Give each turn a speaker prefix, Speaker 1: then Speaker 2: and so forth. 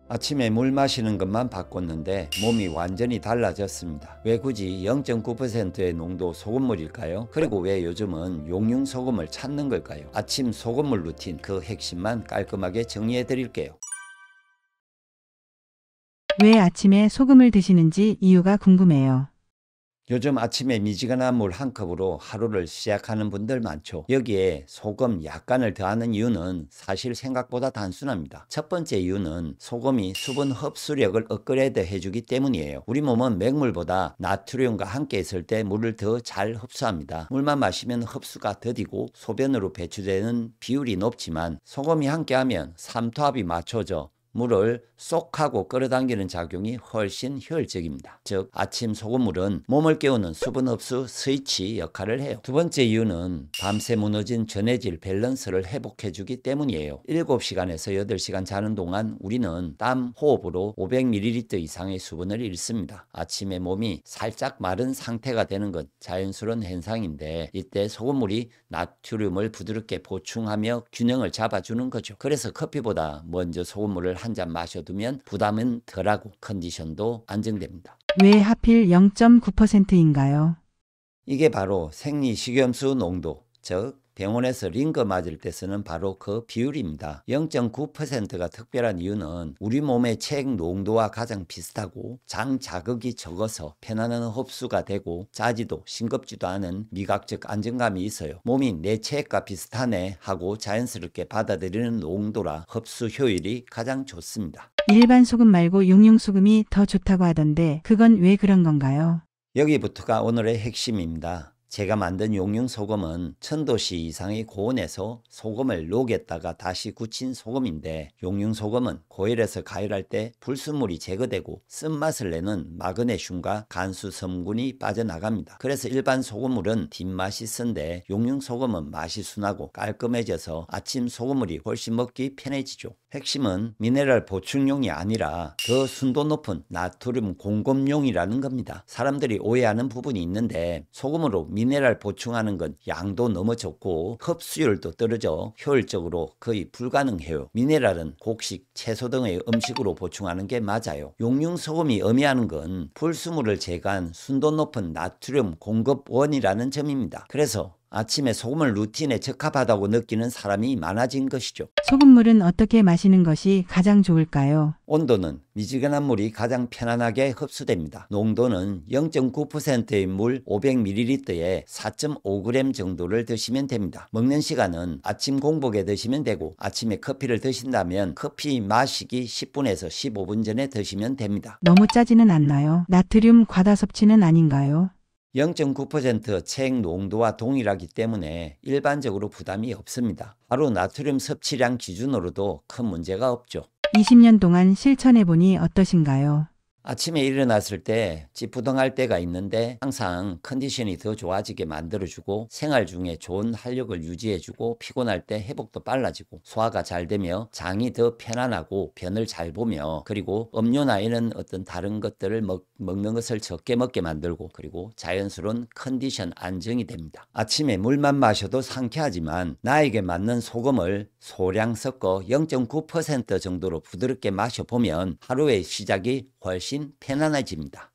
Speaker 1: 아침에 물 마시는 것만 바꿨는데 몸이 완전히 달라졌습니다. 왜 굳이 0.9%의 농도 소금물일까요? 그리고 왜 요즘은 용융 소금을 찾는 걸까요? 아침 소금물 루틴 그 핵심만 깔끔하게 정리해 드릴게요.
Speaker 2: 왜 아침에 소금을 드시는지 이유가 궁금해요.
Speaker 1: 요즘 아침에 미지근한 물 한 컵으로 하루를 시작하는 분들 많죠. 여기에 소금 약간을 더하는 이유는 사실 생각보다 단순합니다. 첫 번째 이유는 소금이 수분 흡수력을 업그레이드 해주기 때문이에요. 우리 몸은 맹물보다 나트륨과 함께 있을 때 물을 더 잘 흡수합니다. 물만 마시면 흡수가 더디고 소변으로 배출되는 비율이 높지만 소금이 함께하면 삼투압이 맞춰져 물을 쏙 하고 끌어당기는 작용이 훨씬 효율적입니다. 즉 아침 소금물은 몸을 깨우는 수분 흡수 스위치 역할을 해요. 두 번째 이유는 밤새 무너진 전해질 밸런스를 회복해주기 때문이에요. 7시간에서 8시간 자는 동안 우리는 땀, 호흡으로 500ml 이상의 수분을 잃습니다. 아침에 몸이 살짝 마른 상태가 되는 건 자연스러운 현상인데 이때 소금물이 나트륨을 부드럽게 보충하며 균형을 잡아주는 거죠. 그래서 커피보다 먼저 소금물을 한 잔 마셔두면 부담은 덜하고 컨디션도 안정됩니다.
Speaker 2: 왜 하필 0.9%인가요?
Speaker 1: 이게 바로 생리식염수 농도, 즉 병원에서 링거 맞을 때 쓰는 바로 그 비율입니다. 0.9%가 특별한 이유는 우리 몸의 체액 농도와 가장 비슷하고 장 자극이 적어서 편안한 흡수가 되고 짜지도 싱겁지도 않은 미각적 안정감이 있어요. 몸이 내 체액과 비슷하네 하고 자연스럽게 받아들이는 농도라 흡수 효율이 가장 좋습니다.
Speaker 2: 일반 소금 말고 용융 소금이 더 좋다고 하던데 그건 왜 그런 건가요?
Speaker 1: 여기부터가 오늘의 핵심입니다. 제가 만든 용융 소금은 1000도씨 이상의 고온에서 소금을 녹였다가 다시 굳힌 소금인데 용융 소금은 고열에서 가열할 때 불순물이 제거되고 쓴맛을 내는 마그네슘과 간수 성분이 빠져나갑니다. 그래서 일반 소금물은 뒷맛이 쓴데 용융 소금은 맛이 순하고 깔끔해져서 아침 소금물이 훨씬 먹기 편해지죠. 핵심은 미네랄 보충용이 아니라 더 순도 높은 나트륨 공급용이라는 겁니다. 사람들이 오해하는 부분이 있는데 소금으로 미네랄 보충하는 건 양도 너무 적고 흡수율도 떨어져 효율적으로 거의 불가능해요. 미네랄은 곡식, 채소 등의 음식으로 보충하는 게 맞아요. 용융 소금이 의미하는 건 불순물을 제거한 순도 높은 나트륨 공급원이라는 점입니다. 그래서 아침에 소금을 루틴에 적합하다고 느끼는 사람이 많아진 것이죠.
Speaker 2: 소금물은 어떻게 마시는 것이 가장 좋을까요?
Speaker 1: 온도는 미지근한 물이 가장 편안하게 흡수됩니다. 농도는 0.9%의 물 500ml에 4.5g 정도를 드시면 됩니다. 먹는 시간은 아침 공복에 드시면 되고 아침에 커피를 드신다면 커피 마시기 10분에서 15분 전에 드시면 됩니다.
Speaker 2: 너무 짜지는 않나요? 나트륨 과다 섭취는 아닌가요?
Speaker 1: 0.9% 체액 농도와 동일하기 때문에 일반적으로 부담이 없습니다. 하루 나트륨 섭취량 기준으로도 큰 문제가 없죠.
Speaker 2: 20년 동안 실천해보니 어떠신가요?
Speaker 1: 아침에 일어났을 때 찌뿌둥할 때가 있는데 항상 컨디션이 더 좋아지게 만들어주고 생활 중에 좋은 활력을 유지해주고 피곤할 때 회복도 빨라지고 소화가 잘 되며 장이 더 편안하고 변을 잘 보며 그리고 음료나 이런 어떤 다른 것들을 먹는 것을 적게 먹게 만들고 그리고 자연스러운 컨디션 안정이 됩니다. 아침에 물만 마셔도 상쾌하지만 나에게 맞는 소금을 소량 섞어 0.9% 정도로 부드럽게 마셔보면 하루의 시작이 훨씬 편안해집니다.